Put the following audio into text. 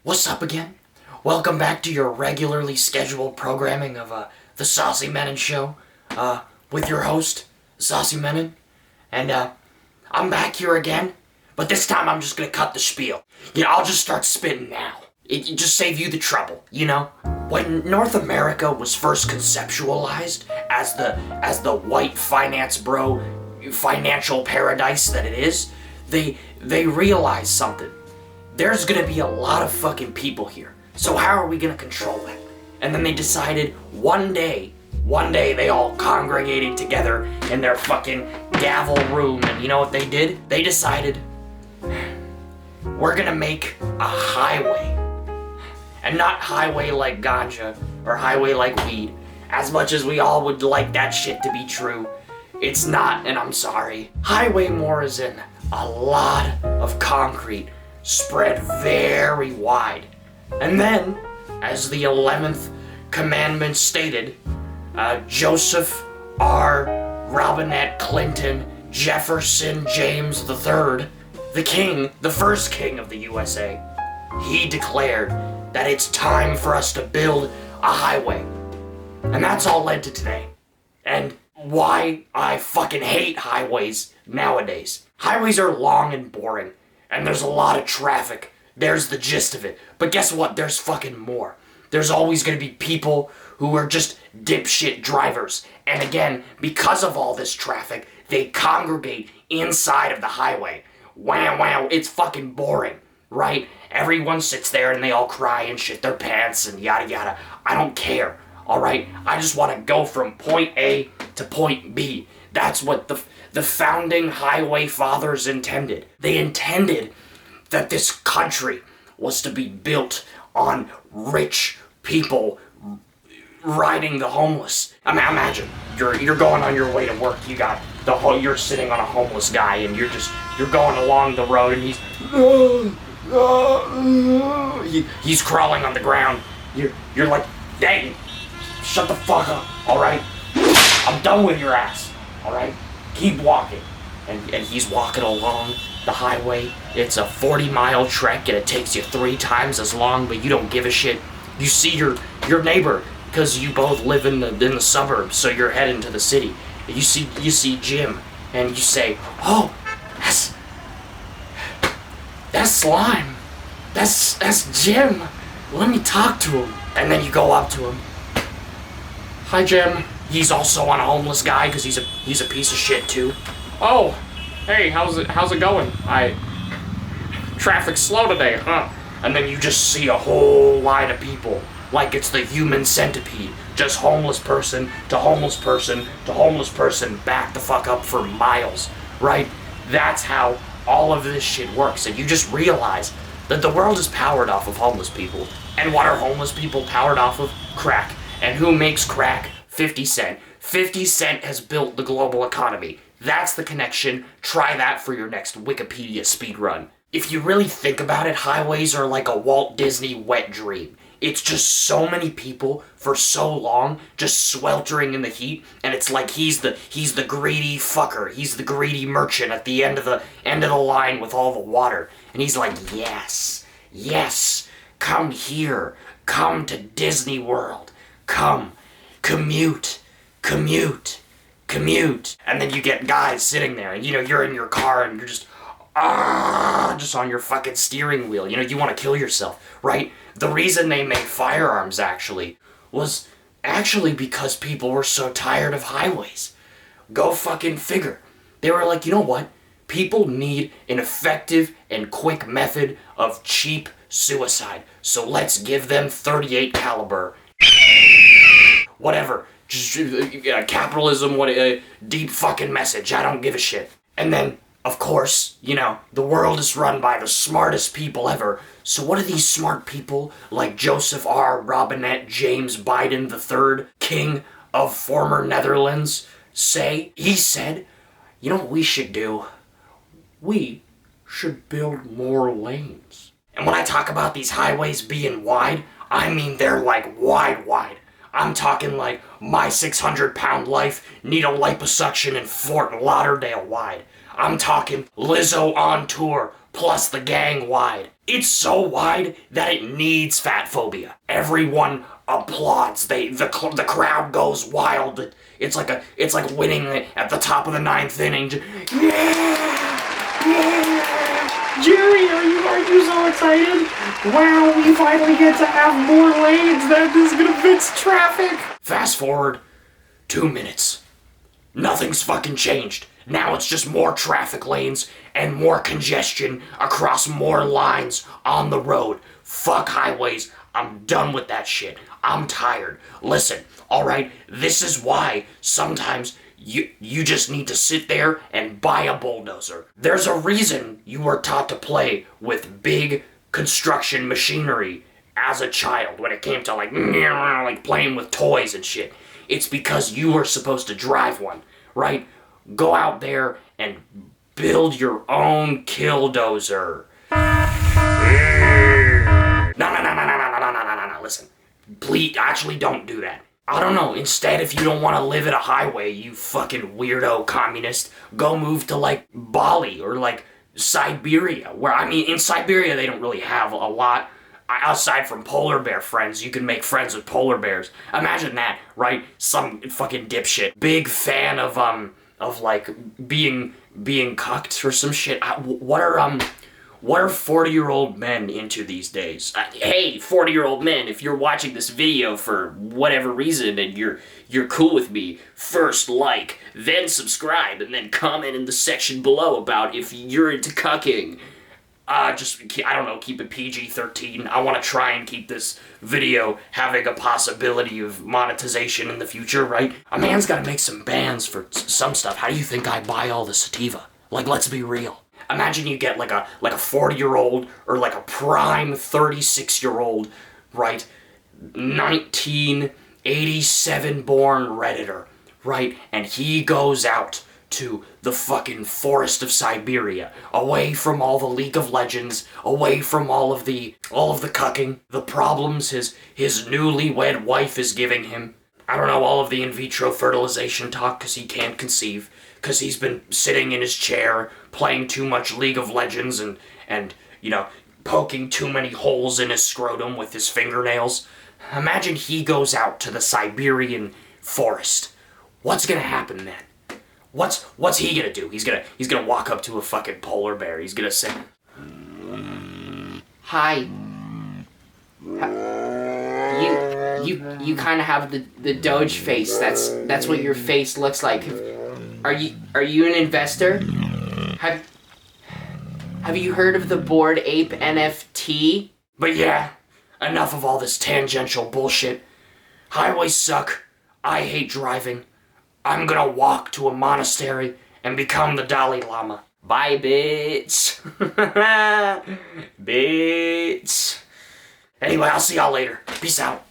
What's up again? Welcome back to your regularly scheduled programming of the Saucy Menon Show with your host, Saucy Menon. And I'm back here again, but this time I'm just gonna cut the spiel. I'll just start spitting now. It just save you the trouble, you know? When North America was first conceptualized as the white finance bro financial paradise that it is, they realized something. There's gonna be a lot of fucking people here. So how are we gonna control that? And then they decided one day they all congregated together in their fucking gavel room, and you know what they did? They decided, we're gonna make a highway. And not highway like ganja or highway like weed. As much as we all would like that shit to be true, it's not, and I'm sorry. Highway more is in a lot of concrete spread very wide. And then, as the 11th commandment stated, Joseph R. Robinette Clinton Jefferson James III, the first king of the USA, he declared that it's time for us to build a highway. And that's all led to today. And why I fucking hate highways nowadays. Highways are long and boring, and there's a lot of traffic. There's the gist of it. But guess what? There's fucking more. There's always gonna be people who are just dipshit drivers. And again, because of all this traffic, they congregate inside of the highway. Wow, it's fucking boring, right? Everyone sits there and they all cry and shit their pants and yada yada. I don't care, alright? I just want to go from point A to point B. That's what the founding highway fathers intended. They intended that this country was to be built on rich people riding the homeless. I mean, imagine you're going on your way to work. You're sitting on a homeless guy and you're going along the road and he's crawling on the ground. You're like, dang, shut the fuck up, alright? I'm done with your ass, alright? Keep walking. And he's walking along the highway. It's a 40-mile trek and it takes you 3 times as long, but you don't give a shit. You see your neighbor, because you both live in the suburbs, so you're heading to the city. You see Jim, and you say, oh, that's Slime. That's Jim. Let me talk to him. And then you go up to him. Hi, Jim. He's also on a homeless guy because he's a piece of shit too. Oh, hey, how's it going? Traffic's slow today, huh? And then you just see a whole line of people, like it's the human centipede. Just homeless person to homeless person to homeless person, back the fuck up for miles, right? That's how all of this shit works, and you just realize that the world is powered off of homeless people. And what are homeless people powered off of? Crack. And who makes crack? 50 Cent. 50 Cent has built the global economy. That's the connection. Try that for your next Wikipedia speedrun. If you really think about it, highways are like a Walt Disney wet dream. It's just so many people for so long, just sweltering in the heat, and it's like he's the greedy fucker. He's the greedy merchant at the end of the line with all the water. And he's like, yes, come here, come to Disney World, come, commute. And then you get guys sitting there, and you're in your car and you're just on your fucking steering wheel. You want to kill yourself, right? The reason they made firearms was because people were so tired of highways. Go fucking figure. They were like, you know what? People need an effective and quick method of cheap suicide. So let's give them 38 caliber. Whatever. Just capitalism, what a deep fucking message. I don't give a shit. And then, of course, the world is run by the smartest people ever. So what do these smart people like Joseph R. Robinette James Biden III, King of former Netherlands, say? He said, you know what we should do? We should build more lanes. And when I talk about these highways being wide, I mean they're like wide. I'm talking like my 600-pound life needle liposuction in Fort Lauderdale wide. I'm talking Lizzo on tour, plus the gang wide. It's so wide that it needs fat phobia. Everyone applauds. The crowd goes wild. It's like winning at the top of the 9th inning. Yeah! Yeah! Jerry, aren't you so excited? Wow, we finally get to have more lanes. That is gonna fix traffic. Fast forward 2 minutes. Nothing's fucking changed. Now it's just more traffic lanes and more congestion across more lines on the road. Fuck highways. I'm done with that shit. I'm tired. Listen, alright, this is why sometimes you just need to sit there and buy a bulldozer. There's a reason you were taught to play with big construction machinery as a child when it came to like playing with toys and shit. It's because you were supposed to drive one, right? Go out there and build your own killdozer. No, listen. Please, actually don't do that. I don't know, instead, if you don't want to live at a highway, you fucking weirdo communist, go move to, like, Bali or, like, Siberia, where, I mean, in Siberia they don't really have a lot. Aside from polar bear friends, you can make friends with polar bears. Imagine that, right? Some fucking dipshit. Big fan of like, being cucked or some shit. What are 40-year-old men into these days? Hey, 40-year-old men, if you're watching this video for whatever reason and you're cool with me, first like, then subscribe, and then comment in the section below about if you're into cucking. I don't know, keep it PG-13. I want to try and keep this video having a possibility of monetization in the future, right? A man's got to make some bands for some stuff. How do you think I buy all the sativa? Like, let's be real. Imagine you get like a 40-year-old or like a prime 36-year-old, right? 1987 born Redditor, right? And he goes out to the fucking forest of Siberia, away from all the League of Legends, away from all of the cucking, the problems his newlywed wife is giving him. I don't know, all of the in vitro fertilization talk because he can't conceive, because he's been sitting in his chair playing too much League of Legends and you know, poking too many holes in his scrotum with his fingernails. Imagine he goes out to the Siberian forest. What's gonna happen then? What's he gonna do? He's gonna walk up to a fucking polar bear. He's gonna say, "Hi. You kind of have the Doge face. That's what your face looks like. Are you an investor? Have you heard of the Bored Ape NFT? But yeah, enough of all this tangential bullshit. Highways suck. I hate driving. I'm gonna walk to a monastery and become the Dalai Lama. Bye, bitch. Bitch. Anyway, I'll see y'all later. Peace out.